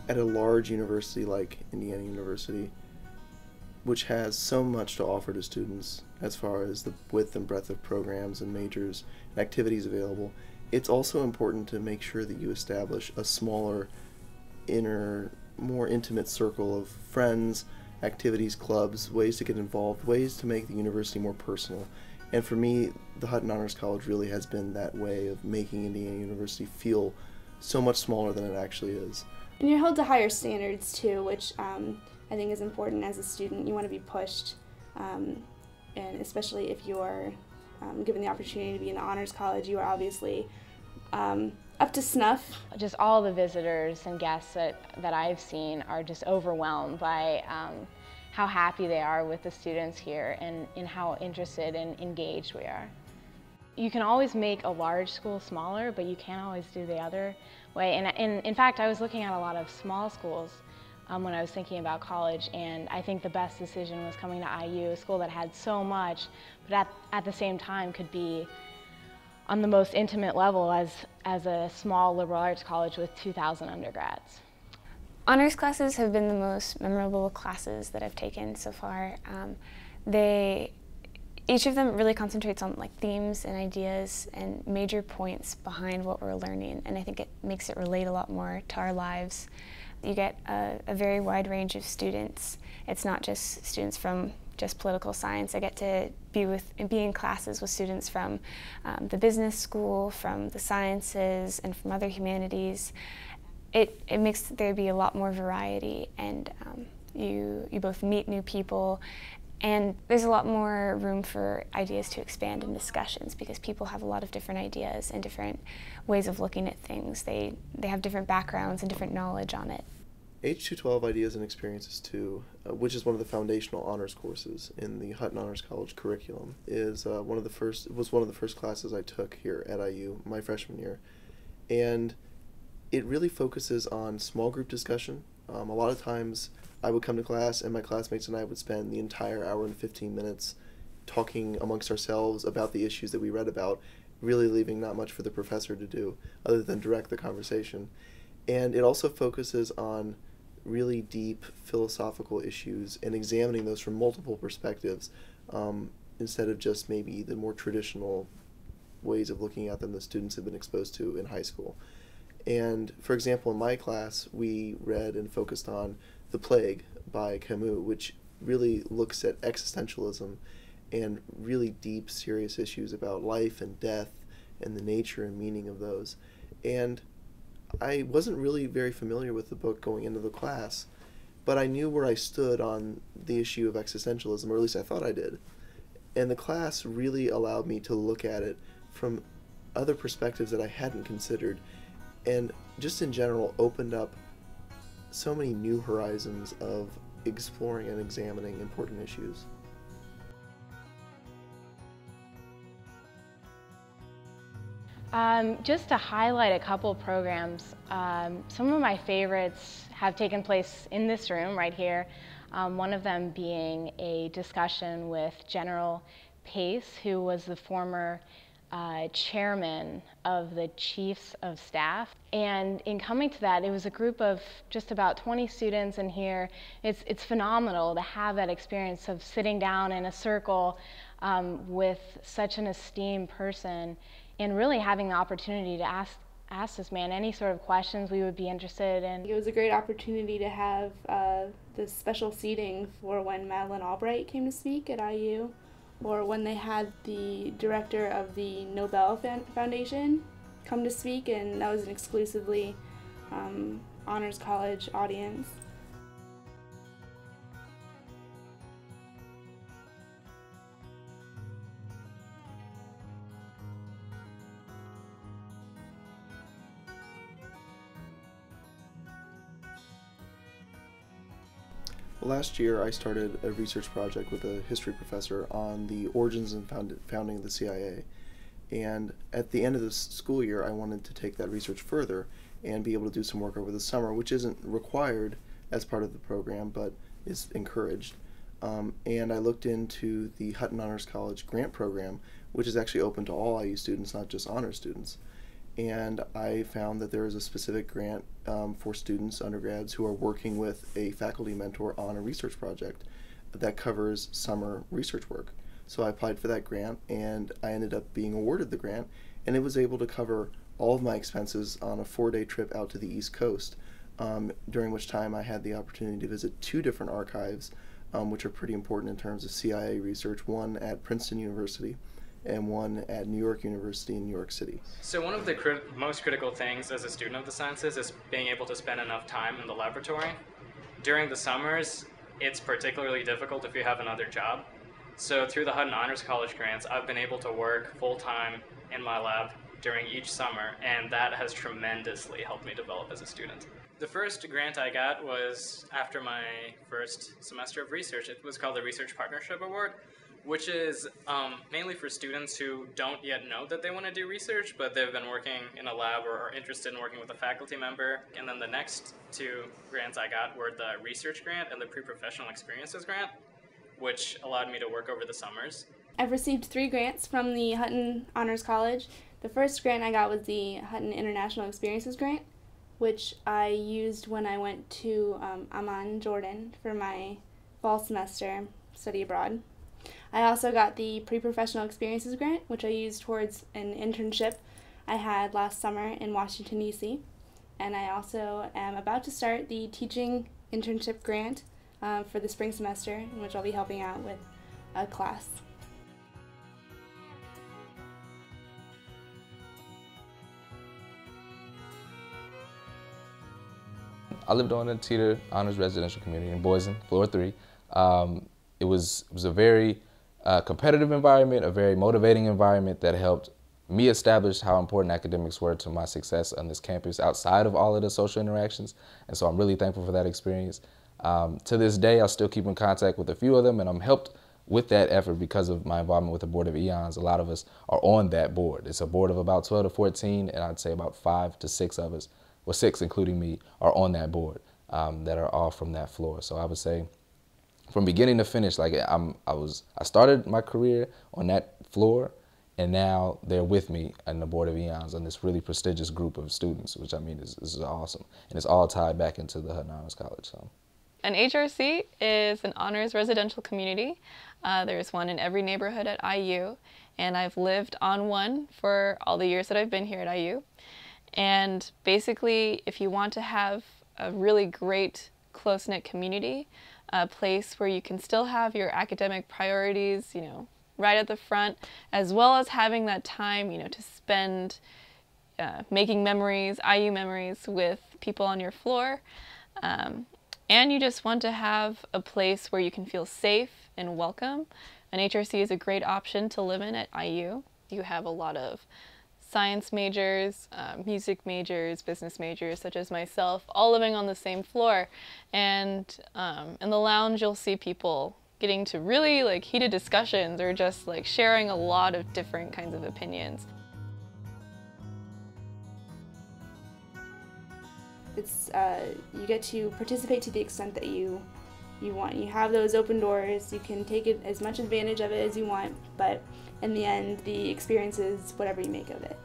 at a large university like Indiana University, which has so much to offer to students as far as the width and breadth of programs and majors and activities available, it's also important to make sure that you establish a smaller, inner, more intimate circle of friends, activities, clubs, ways to get involved, ways to make the university more personal. And for me, the Hutton Honors College really has been that way of making Indiana University feel so much smaller than it actually is. And you're held to higher standards too, which I think is important as a student. You want to be pushed, and especially if you're given the opportunity to be in the Honors College, you are obviously up to snuff. Just all the visitors and guests that I've seen are just overwhelmed by how happy they are with the students here and how interested and engaged we are. You can always make a large school smaller, but you can't always do the other way. And in fact, I was looking at a lot of small schools when I was thinking about college, and I think the best decision was coming to IU, a school that had so much, but at the same time could be on the most intimate level as a small liberal arts college with 2,000 undergrads. Honors classes have been the most memorable classes that I've taken so far. Each of them really concentrates on themes and ideas and major points behind what we're learning, and I think it makes it relate a lot more to our lives. You get a very wide range of students. It's not just students from just political science. I get to be in classes with students from the business school, from the sciences, and from other humanities. It makes there be a lot more variety, and you both meet new people, and there's a lot more room for ideas to expand in discussions because people have a lot of different ideas and different ways of looking at things. They have different backgrounds and different knowledge on it. H212 Ideas and Experiences 2, which is one of the foundational honors courses in the Hutton Honors College curriculum, was one of the first classes I took here at IU my freshman year. And it really focuses on small group discussion. A lot of times I would come to class and my classmates and I would spend the entire hour and 15 minutes talking amongst ourselves about the issues that we read about, really leaving not much for the professor to do other than direct the conversation. And it also focuses on really deep philosophical issues and examining those from multiple perspectives instead of just maybe the more traditional ways of looking at them that students have been exposed to in high school. And for example, in my class, we read and focused on The Plague by Camus, which really looks at existentialism and really deep, serious issues about life and death and the nature and meaning of those. And I wasn't really very familiar with the book going into the class, but I knew where I stood on the issue of existentialism, or at least I thought I did. And the class really allowed me to look at it from other perspectives that I hadn't considered, and just in general opened up so many new horizons of exploring and examining important issues. Just to highlight a couple programs, some of my favorites have taken place in this room right here. One of them being a discussion with General Pace, who was the former chairman of the Chiefs of Staff. And in coming to that, it was a group of just about 20 students in here. It's phenomenal to have that experience of sitting down in a circle with such an esteemed person and really having the opportunity to ask this man any sort of questions we would be interested in. It was a great opportunity to have this special seating for when Madeleine Albright came to speak at IU, or when they had the director of the Nobel Foundation come to speak, and that was an exclusively Honors College audience. Last year, I started a research project with a history professor on the origins and founding of the CIA. And at the end of the school year, I wanted to take that research further and be able to do some work over the summer, which isn't required as part of the program, but is encouraged. And I looked into the Hutton Honors College grant program, which is actually open to all IU students, not just honors students. and I found that there is a specific grant for students, undergrads, who are working with a faculty mentor on a research project that covers summer research work. So I applied for that grant, and I ended up being awarded the grant, and it was able to cover all of my expenses on a 4-day trip out to the East Coast, during which time I had the opportunity to visit 2 different archives, which are pretty important in terms of CIA research, one at Princeton University and one at New York University in New York City. So one of the most critical things as a student of the sciences is being able to spend enough time in the laboratory. During the summers, it's particularly difficult if you have another job. So through the Hutton Honors College grants, I've been able to work full-time in my lab during each summer, and that has tremendously helped me develop as a student. The first grant I got was after my first semester of research. It was called the Research Partnership Award, which is mainly for students who don't yet know that they want to do research, but they've been working in a lab or are interested in working with a faculty member. And then the next 2 grants I got were the Research Grant and the Pre-Professional Experiences Grant, which allowed me to work over the summers. I've received 3 grants from the Hutton Honors College. The first grant I got was the Hutton International Experiences Grant, which I used when I went to Amman, Jordan for my fall semester study abroad. I also got the Pre-Professional Experiences Grant, which I used towards an internship I had last summer in Washington, D.C. And I also am about to start the Teaching Internship Grant for the spring semester, in which I'll be helping out with a class. I lived on the Teeter Honors Residential Community in Boysen, floor 3. It was a very competitive environment, a very motivating environment that helped me establish how important academics were to my success on this campus outside of all of the social interactions. And so I'm really thankful for that experience. To this day, I still keep in contact with a few of them, and I'm helped with that effort because of my involvement with the Board of Eons. A lot of us are on that board. It's a board of about 12 to 14, and I'd say about 5 to 6 of us, well, 6 including me, are on that board that are all from that floor. So I would say from beginning to finish, like I started my career on that floor, and now they're with me in the Board of Eons on this really prestigious group of students, which I mean is awesome. And it's all tied back into the Hutton Honors College. So. An HRC is an honors residential community. There's one in every neighborhood at IU, and I've lived on one for all the years that I've been here at IU. And basically, if you want to have a really great, close-knit community, a place where you can still have your academic priorities, you know, right at the front, as well as having that time, you know, to spend making memories, IU memories with people on your floor. And you just want to have a place where you can feel safe and welcome. An HRC is a great option to live in at IU. You have a lot of science majors, music majors, business majors, such as myself, all living on the same floor. And in the lounge, you'll see people getting to really like heated discussions or just like sharing a lot of different kinds of opinions. It's you get to participate to the extent that you want. You have those open doors. You can take as much advantage of it as you want, but in the end, the experience is whatever you make of it.